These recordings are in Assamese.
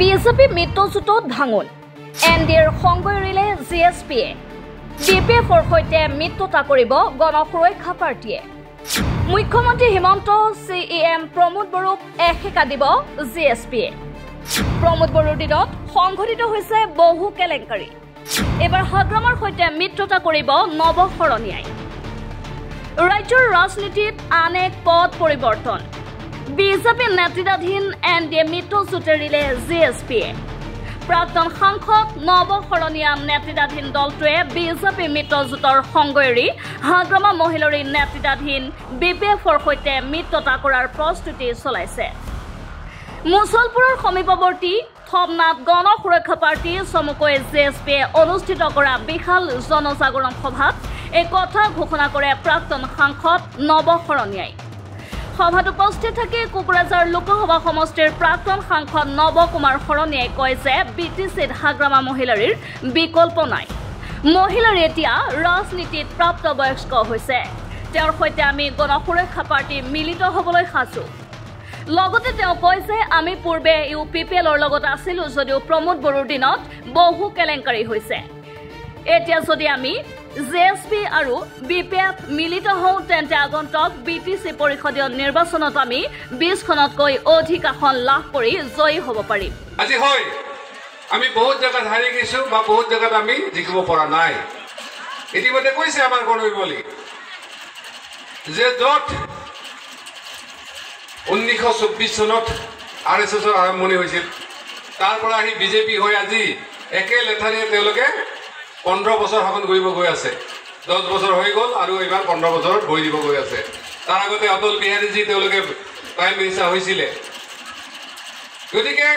বিজেপি মিত্ৰজোঁটত ভাঙোন এনডিএৰ সংগ এৰিলে জিএছপিয়ে ডিপিএফৰ সৈতে মিত্ৰতা কৰিব গণসুৰক্ষা পাৰ্টীয়ে মুখ্যমন্ত্ৰী হিমন্ত চিএম প্ৰমোদ বড়োক এসেকা দিব জিএছপিয়ে প্ৰমোদ বড়োৰ দিনত সংঘটিত হৈছে বহু কেলেংকাৰী এবাৰ হাগ্ৰামৰ সৈতে মিত্ৰতা কৰিব নৱশৰণীয়াই ৰাজ্যৰ ৰাজনীতিত আন এক পথ পৰিৱৰ্তন বিজেপি নেতৃত্বাধীন এনডিএ মিত্ৰজোঁট এৰিলে জিএছপিয়ে প্ৰাক্তন সাংসদ নৱশৰণীয়া নেতৃত্বাধীন দলটোৱে বিজেপি মিত্ৰজোঁটৰ সংগ এৰি হাগ্ৰামা মহিলাৰী নেতৃত্বাধীন বিপিএফৰ সৈতে মিত্ৰতা কৰাৰ প্ৰস্তুতি চলাইছে মুছলপুৰৰ সমীপৱৰ্তী থমনাথ গণসুৰক্ষা পাৰ্টী চমুকৈ জিএছপিয়ে অনুষ্ঠিত কৰা বিশাল জনজাগৰণ সভাত এই কথা ঘোষণা কৰে প্ৰাক্তন সাংসদ নৱশৰণীয়াই সভাত উপস্থিত থাকি কোকৰাঝাৰ লোকসভা সমষ্টিৰ প্ৰাক্তন সাংসদ নৱ কুমাৰ শৰণীয়াই কয় যে বিটিচিত হাগ্ৰামা মহিলাৰীৰ বিকল্প নাই মহিলাৰী এতিয়া ৰাজনীতিত প্ৰাপ্তবয়স্ক হৈছে তেওঁৰ সৈতে আমি গণসুৰক্ষা পাৰ্টী মিলিত হ'বলৈ সাজু লগতে তেওঁ কয় যে আমি পূৰ্বে ইউপিপিএলৰ লগত আছিলোঁ যদিও প্ৰমোদ বড়োৰ দিনত বহু কেলেংকাৰী হৈছে এতিয়া যদি আমি জিএছপি আৰু বিপিএফ মিলিত হওঁ তেন্তে আগন্তুক বিটিচি পৰিষদীয় নিৰ্বাচনত আমি 20খনতকৈ অধিক আসন লাভ কৰি জয়ী হ'ব পাৰিম আজি হয় আমি বহুত জায়গাত হাৰি গৈছো বা বহুত জায়গাত আমি জিকিব পৰা নাই ইতিমধ্যে কৈছে আমাৰ গণবিবলী যে য'ত 1924 চনত আৰএছএছৰ আৰম্ভণি হৈছিল তাৰ পৰা আহি বিজেপি হৈ আজি একে লেঠাৰিয়ে তেওঁলোকে 15 বছৰ শাসন কৰিব গৈ আছে 10 বছৰ হৈ গ'ল আৰু এইবাৰ 15 বছৰত বহি দিব গৈ আছে তাৰ আগতে অটল বিহাৰীজী তেওঁলোকে প্ৰাইম মিনিষ্টাৰ হৈছিলে গতিকে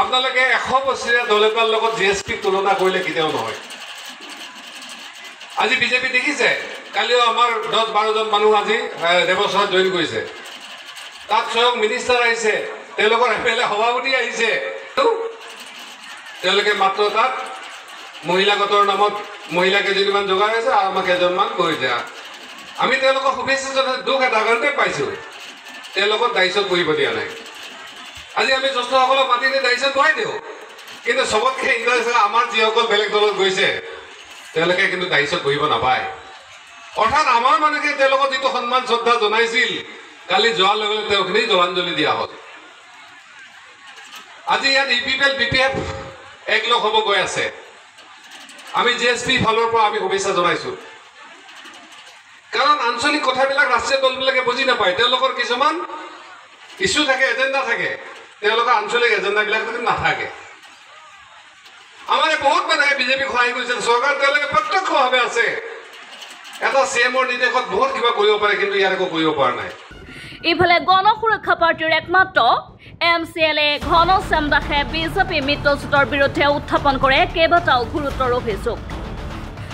আপোনালোকে 100 বছৰীয়া দল এটাৰ লগত জিএছপি তুলনা কৰিলে কেতিয়াও নহয় আজি বিজেপি দেখিছে কালিও আমাৰ 10-12 জন মানুহ আজি দেৱসভাত জইন কৰিছে তাত স্বয়ং মিনিষ্টাৰ আহিছে তেওঁলোকৰ এমএলএ সভাপতি আহিছে তেওঁলোকে মাত্ৰ তাত মহিলাগতৰ নামত মহিলা কেইজনীমান যোগাৰ আছে আৰু আমাক এজনমান গৈ যায় আমি তেওঁলোকৰ শুভেচ্ছা জনাই দুখ এটা কাৰণতে পাইছোঁ তেওঁলোকৰ দায়িত্বত বহিব দিয়া নাই আজি আমি জ্যেষ্ঠসকলক মাতি দি দায়িত্ব বহাই দিওঁ কিন্তু চবতকৈ ইংৰাজী আমাৰ যিসকল বেলেগ দলত গৈছে তেওঁলোকে কিন্তু দায়িত্বত বহিব নাপায় অৰ্থাৎ আমাৰ মানুহে তেওঁলোকক যিটো সন্মান শ্ৰদ্ধা জনাইছিল কালি যোৱাৰ লগে লগে তেওঁখিনি জলাঞ্জলি দিয়া হ'ল আজি ইয়াত ইউপিপিএল বিপিএফ একলগ হ'ব গৈ আছে আমি জিএছপি ফালৰ পৰা আমি শুভেচ্ছা জনাইছোঁ কাৰণ আঞ্চলিক কথাবিলাক ৰাষ্ট্ৰীয় দলবিলাকে বুজি নাপায় তেওঁলোকৰ কিছুমান ইছ্যু থাকে এজেণ্ডা থাকে তেওঁলোকৰ আঞ্চলিক এজেণ্ডাবিলাক নাথাকে আমাৰ বহুত মানুহে বিজেপিক সহায় কৰিছে চৰকাৰ তেওঁলোকে প্ৰত্যক্ষভাৱে আছে এটা চিএমৰ নিৰ্দেশত বহুত কিবা কৰিব পাৰে কিন্তু ইয়াত একো কৰিব পৰা নাই ইফালে গণসুৰক্ষা পাৰ্টীৰ একমাত্ৰ এমচিএলএ ঘনশ্যাম দাসে বিজেপি মিত্ৰজোঁটৰ বিৰুদ্ধে উত্থাপন কৰে কেইবাটাও গুৰুতৰ অভিযোগ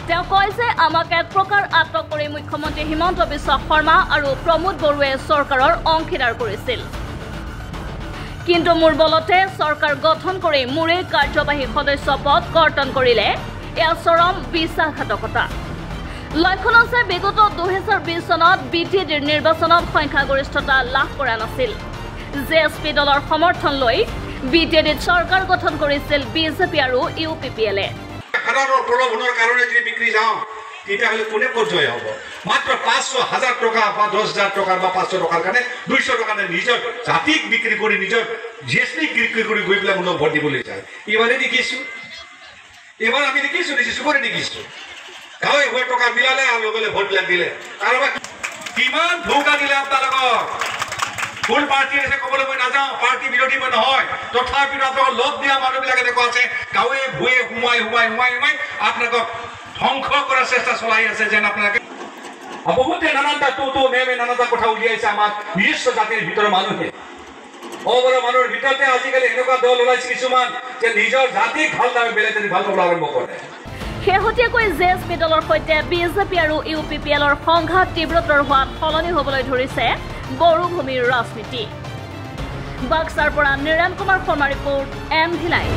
তেওঁ কয় যে আমাক এক প্ৰকাৰ আটক কৰি মুখ্যমন্ত্ৰী হিমন্ত বিশ্ব শৰ্মা আৰু প্ৰমোদ বড়োৱে চৰকাৰৰ অংশীদাৰ কৰিছিল কিন্তু মোৰ বলতে চৰকাৰ গঠন কৰি মোৰে কাৰ্যবাহী সদস্য পদ কৰ্তন কৰিলে এয়া চৰম বিশ্বাসঘাতকতা লক্ষণ আছে বিগত 2020 চনত বিটিডিৰ নিৰ্বাচনত সংখ্যাগৰিষ্ঠতা লাভ কৰা নাছিল জিএছপি দলৰ সমৰ্থন লৈ বিটিডিত চৰকাৰ গঠন কৰিছিল বিজেপি আৰু ইউপিপিএলে সাধাৰণ প্ৰলোভনৰ কাৰণে যদি বিক্ৰী যাওঁ তেতিয়াহ'লে কোনে পৰ্যায় হ'ব মাত্ৰ 500,000 টকা বা 10,000 টকাৰ বা 500 টকাৰ কাৰণে 200 টকাৰ নিজৰ জাতিক বিক্ৰী কৰি নিজৰ জিএছপি বিক্ৰী কৰি গৈ পেলাই মোক ভোট দিবলৈ যায় এইবাৰে দেখিছোঁ এইবাৰ আমি দেখিছোঁ চুবুৰে দেখিছোঁ গাঁৱে ভোট টকা মিলালে আৰু লগলে ভোট লাগ দিলে কাৰোবাৰ কিমান ধোকা দিলে আপোনালোকক কোন পাৰ্টি আছে ক'বলৈ মই নাযাওঁ পাৰ্টি বিৰোধী মই নহয় তথাপিতো আপোনালোকক লগ দিয়া মানুহবিলাকে দেখুৱা আছে গাঁৱে ভূঞে সোমাই আপোনালোকক ধ্বংস কৰাৰ চেষ্টা চলাই আছে যেন আপোনালোকে বহুতে নানানটা মেমে নানানটা কথা উলিয়াইছে আমাৰ নিৰ্দিষ্ট জাতিৰ ভিতৰৰ মানুহে অবৰৰ মানুহৰ ভিতৰতে আজিকালি এনেকুৱা দল ওলাইছে কিছুমান যে নিজৰ জাতিক ভাল দামে বেলেগ ভাল পাবলৈ আৰম্ভ কৰে শেহতীয়াকৈ জিএছপি দলৰ সৈতে বিজেপি আৰু ইউপিপিএলৰ সংঘাত তীব্ৰতৰ হোৱাত সলনি হ'বলৈ ধৰিছে বড়োভূমিৰ ৰাজনীতি বাক্সাৰ পৰা Niran Kumar Sharma report MV live